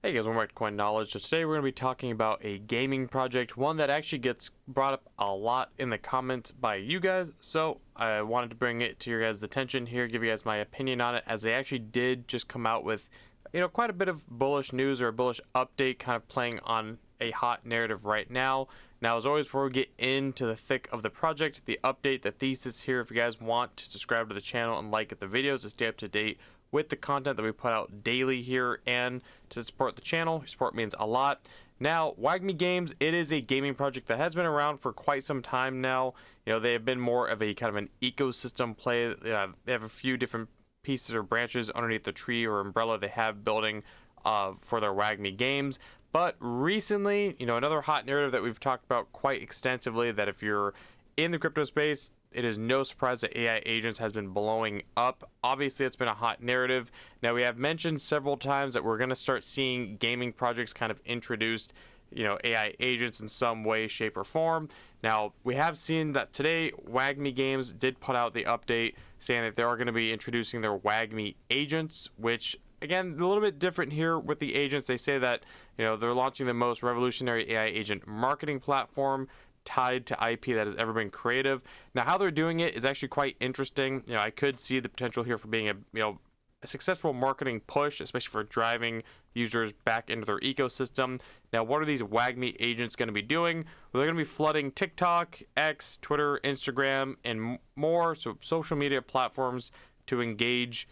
Hey guys, welcome back to Coin Knowledge. So today we're going to be talking about a gaming project, one that actually gets brought up a lot in the comments by you guys. So I wanted to bring it to your guys' attention here, give you guys my opinion on it, as they actually did just come out with, quite a bit of bullish news or a bullish update, kind of playing on a hot narrative right now. Now, as always, before we get into the thick of the project, the update, the thesis here, if you guys want to subscribe to the channel and like the videos to stay up to date with the content that we put out daily here, and to support the channel. Your support means a lot. Now, WAGMI Games, it is a gaming project that has been around for quite some time now. They have been more of a kind of an ecosystem play. They have a few different pieces or branches underneath the tree or umbrella they have building for their WAGMI Games. But recently, another hot narrative that we've talked about quite extensively, that if you're in the crypto space, it is no surprise that AI agents has been blowing up. Obviously, it's been a hot narrative. Now, we have mentioned several times that we're going to start seeing gaming projects kind of introduced, AI agents in some way, shape, or form. Now, we have seen that today, WAGMI Games did put out the update saying that they are going to be introducing their WAGMI agents, which, again, a little bit different here with the agents. They say that, they're launching the most revolutionary AI agent marketing platform tied to IP that has ever been creative. Now, how they're doing it is actually quite interesting. I could see the potential here for being a successful marketing push, especially for driving users back into their ecosystem. Now, what are these WAGMI agents going to be doing? Well, they're going to be flooding TikTok, X, Twitter, Instagram, and more, so social media platforms, to engage,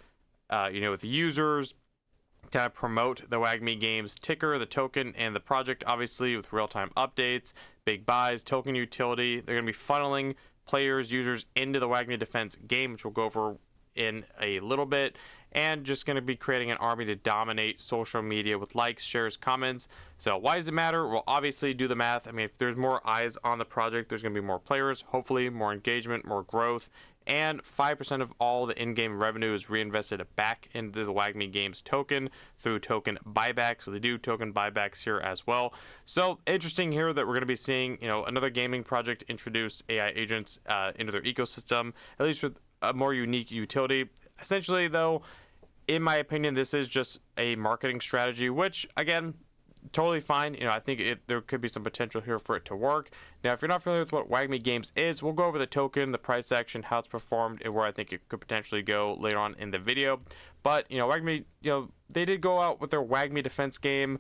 with users, kind of promote the WAGMI Games ticker, the token, and the project, obviously, with real-time updates, big buys, token utility. They're going to be funneling players, users into the WAGMI Defense game, which we'll go over in a little bit, and just going to be creating an army to dominate social media with likes, shares, comments. So why does it matter? Well, obviously, do the math. I mean, if there's more eyes on the project, there's going to be more players, hopefully more engagement, more growth, and 5% of all the in-game revenue is reinvested back into the WAGMI Games token through token buyback. So they do token buybacks here as well. So interesting here that we're going to be seeing, another gaming project introduce AI agents into their ecosystem, at least with a more unique utility. Essentially, though, in my opinion, this is just a marketing strategy, which, again, totally fine. I think there could be some potential here for it to work. Now, if you're not familiar with what WAGMI Games is, we'll go over the token, the price action, how it's performed, and where I think it could potentially go later on in the video. But, WAGMI, they did go out with their WAGMI defense game,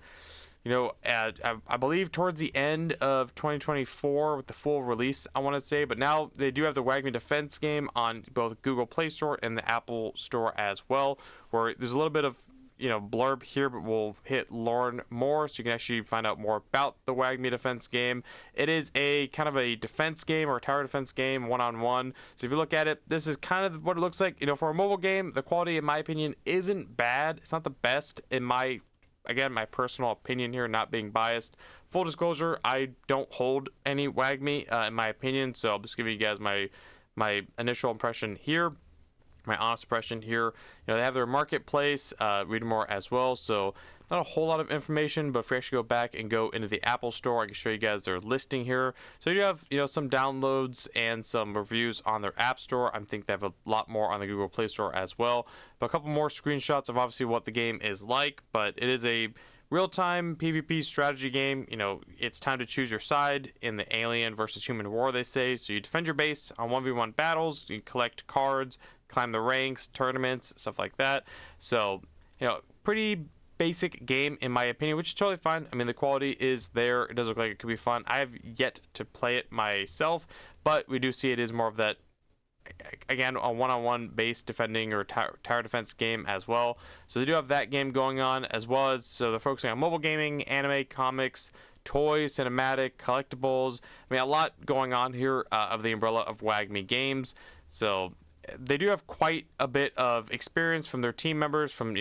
I believe towards the end of 2024 with the full release, I want to say. But now they do have the WAGMI defense game on both Google Play Store and the Apple Store as well, where there's a little bit of blurb here, but we'll hit learn more so you can actually find out more about the WAGMI defense game. It is a kind of a defense game or a tower defense game, one-on-one. So if you look at it, this is kind of what it looks like. For a mobile game, the quality, in my opinion, isn't bad. It's not the best in my personal opinion here, not being biased. Full disclosure, I don't hold any WAGMI in my opinion, so I'll just give you guys my initial impression here, my honest impression here. They have their marketplace, read more as well, so not a whole lot of information. But if we actually go back and go into the Apple Store, I can show you guys their listing here. So you have some downloads and some reviews on their App Store. I think they have a lot more on the Google Play Store as well, but a couple more screenshots of obviously what the game is like. But it is a real-time PvP strategy game. It's time to choose your side in the alien versus human war, they say. So you defend your base on 1v1 battles, you collect cards, climb the ranks, tournaments, stuff like that. So, pretty basic game in my opinion, which is totally fine. I mean, the quality is there. It does look like it could be fun. I have yet to play it myself, but we do see it is more of that, again, a one-on-one base defending or tower defense game as well. So they do have that game going on, as well as, so they're focusing on mobile gaming, anime, comics, toys, cinematic, collectibles. I mean, a lot going on here of the umbrella of WAGMI Games. So they do have quite a bit of experience from their team members from,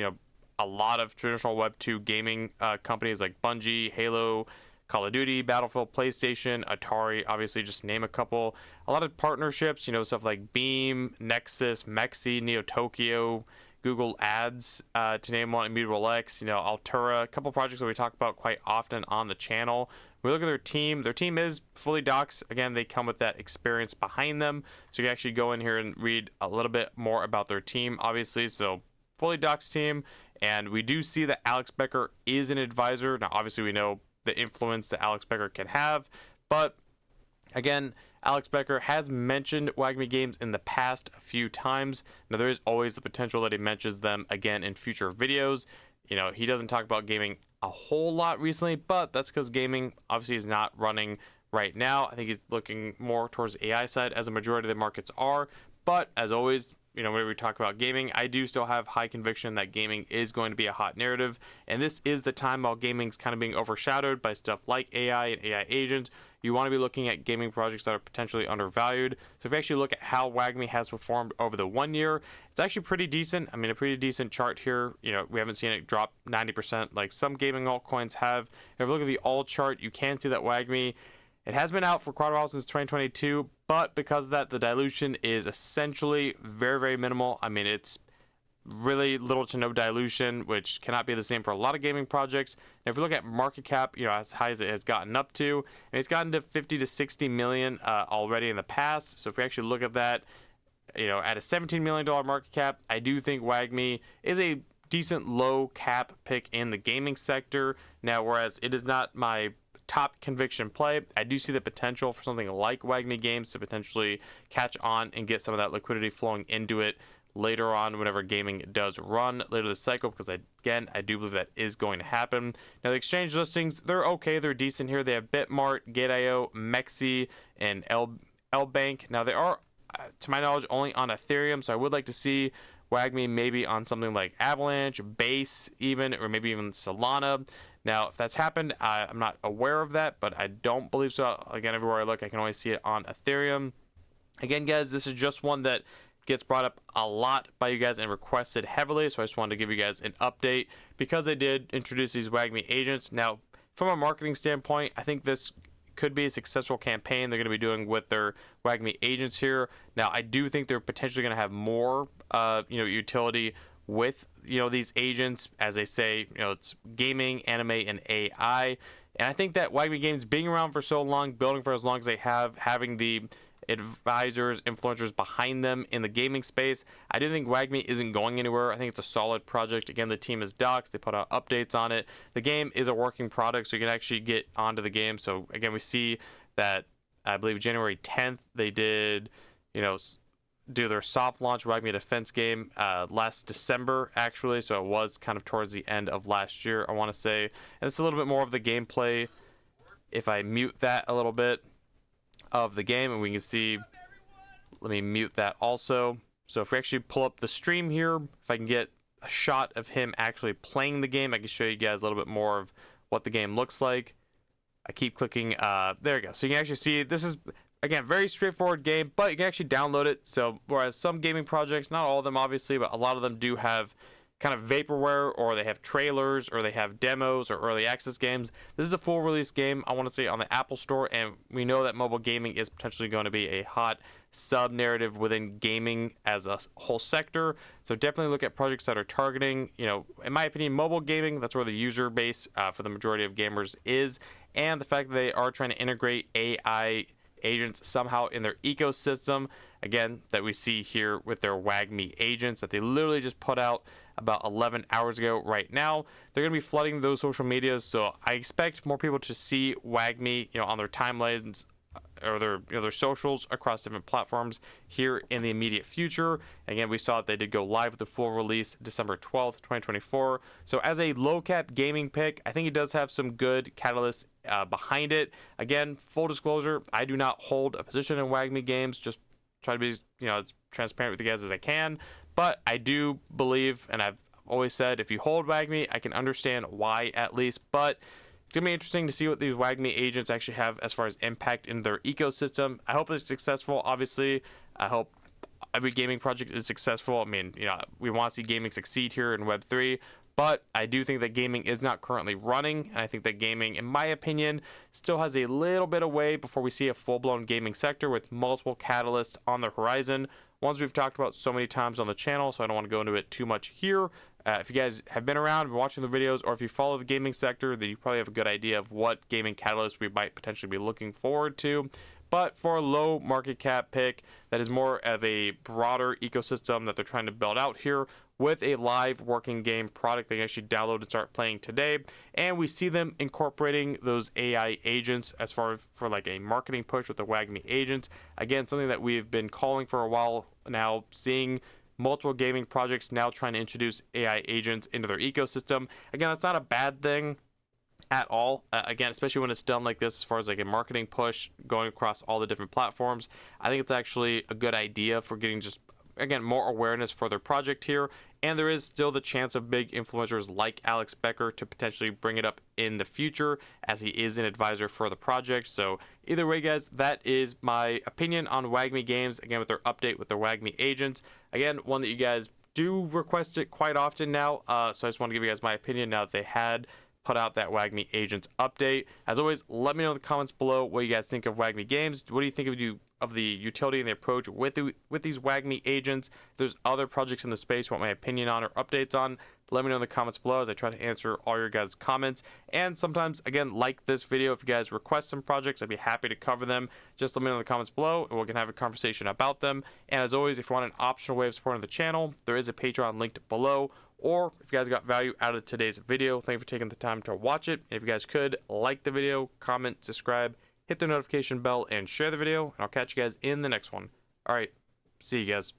a lot of traditional Web 2 gaming companies like Bungie, Halo, Call of Duty, Battlefield, PlayStation, Atari, obviously, just name a couple. A lot of partnerships, stuff like Beam, Nexus, Mexi, Neo Tokyo, Google Ads, to name one, Immutable X, Altura, a couple projects that we talk about quite often on the channel. We look at their team. Their team is fully doxed. Again, they come with that experience behind them. So you can actually go in here and read a little bit more about their team, obviously. So fully doxed team, and we do see that Alex Becker is an advisor. Now, obviously, we know the influence that Alex Becker can have, but again, Alex Becker has mentioned WAGMI Games in the past a few times. Now, there is always the potential that he mentions them again in future videos. You know, he doesn't talk about gaming a whole lot recently, but that's because gaming obviously is not running right now. I think he's looking more towards the AI side, as a majority of the markets are. But as always, you know, whenever we talk about gaming, I do still have high conviction that gaming is going to be a hot narrative. And this is the time while gaming's kind of being overshadowed by stuff like AI and AI agents. You want to be looking at gaming projects that are potentially undervalued. So if you actually look at how WAGMI has performed over the 1 year, it's actually pretty decent. I mean, a pretty decent chart here. You know, we haven't seen it drop 90% like some gaming altcoins have. If you look at the alt chart, you can see that WAGMI, it has been out for quite a while, since 2022, but because of that, the dilution is essentially very, very minimal. I mean, it's really little to no dilution, which cannot be the same for a lot of gaming projects. And if we look at market cap, you know, as high as it has gotten up to, and it's gotten to 50 to 60 million already in the past. So if we actually look at that, you know, at a $17 million market cap, I do think WAGMI is a decent low cap pick in the gaming sector. Now, whereas it is not my top conviction play, I do see the potential for something like WAGMI Games to potentially catch on and get some of that liquidity flowing into it later on whenever gaming does run later this cycle, because I do believe that is going to happen. Now, the exchange listings, they're okay, they're decent here. They have Bitmart, Gate.io, Mexi, and L-Bank. Now, they are, to my knowledge, only on Ethereum, so I would like to see WAGMI maybe on something like Avalanche, Base even, or maybe even Solana. Now, if that's happened, I'm not aware of that, but I don't believe so. Again, everywhere I look, I can only see it on Ethereum. Again, guys, this is just one that gets brought up a lot by you guys and requested heavily, so I just wanted to give you guys an update because they did introduce these WAGMI agents. Now, from a marketing standpoint, I think this could be a successful campaign they're going to be doing with their WAGMI agents here. Now, I do think they're potentially going to have more utility with these agents. As they say, it's gaming, anime, and AI. And I think that WAGMI Games being around for so long, building for as long as they have, having the advisors, influencers behind them in the gaming space, I do think WAGMI isn't going anywhere. I think it's a solid project. Again, the team is doxed. They put out updates on it. The game is a working product, so you can actually get onto the game. So again, we see that I believe January 10th they did, do their soft launch WAGMI Defense game last December, actually. So it was kind of towards the end of last year, I want to say. And it's a little bit more of the gameplay. If I mute that a little bit of the game, and we can see, let me mute that also. So if we actually pull up the stream here, if I can get a shot of him actually playing the game, I can show you guys a little bit more of what the game looks like. I keep clicking, there we go. So you can actually see, this is, again, very straightforward game, but you can actually download it. So whereas some gaming projects, not all of them obviously, but a lot of them do have kind of vaporware, or they have trailers, or they have demos or early access games. This is a full release game, I want to say, on the Apple Store, and we know that mobile gaming is potentially going to be a hot sub narrative within gaming as a whole sector. So definitely look at projects that are targeting, in my opinion, mobile gaming. That's where the user base for the majority of gamers is, and the fact that they are trying to integrate AI agents somehow in their ecosystem, again, that we see here with their WAGMI agents that they literally just put out about 11 hours ago. Right now they're going to be flooding those social medias, so I expect more people to see WAGMI on their timelines or their socials across different platforms here in the immediate future. Again, we saw that they did go live with the full release December 12th, 2024. So as a low cap gaming pick, I think it does have some good catalysts behind it. Again, full disclosure, I do not hold a position in WAGMI Games, just try to be as transparent with you guys as I can. But I do believe, and I've always said, if you hold WAGMI, I can understand why at least. But it's going to be interesting to see what these WAGMI agents actually have as far as impact in their ecosystem. I hope it's successful, obviously. I hope every gaming project is successful. I mean, we want to see gaming succeed here in Web3. But I do think that gaming is not currently running. And I think that gaming, in my opinion, still has a little bit of way before we see a full-blown gaming sector with multiple catalysts on the horizon. Ones we've talked about so many times on the channel, so I don't want to go into it too much here. If you guys have been around and watching the videos, or if you follow the gaming sector, then you probably have a good idea of what gaming catalysts we might potentially be looking forward to. But for a low market cap pick that is more of a broader ecosystem that they're trying to build out here, with a live working game product they can actually download and start playing today. And we see them incorporating those AI agents as far as for like a marketing push with the WAGMI agents. Again, something that we've been calling for a while now, seeing multiple gaming projects now trying to introduce AI agents into their ecosystem. Again, that's not a bad thing at all. Again, especially when it's done like this, as far as like a marketing push going across all the different platforms. I think it's actually a good idea for getting just, again, more awareness for their project here. And there is still the chance of big influencers like Alex Becker to potentially bring it up in the future, as he is an advisor for the project. So either way, guys, that is my opinion on WAGMI Games, again, with their update with their WAGMI agents. Again, one that you guys do request it quite often now. So I just want to give you guys my opinion now that they had put out that WAGMI agents update. As always, let me know in the comments below what you guys think of WAGMI Games. What do you think of the utility and the approach with these WAGMI agents? If there's other projects in the space you want my opinion on or updates on, let me know in the comments below as I try to answer all your guys' comments. And sometimes, again, like this video, if you guys request some projects, I'd be happy to cover them. Just let me know in the comments below and we can have a conversation about them. And as always, if you want an optional way of supporting the channel, there is a Patreon linked below. Or if you guys got value out of today's video, thank you for taking the time to watch it. And if you guys could, like the video, comment, subscribe, hit the notification bell, and share the video. And I'll catch you guys in the next one. All right, see you guys.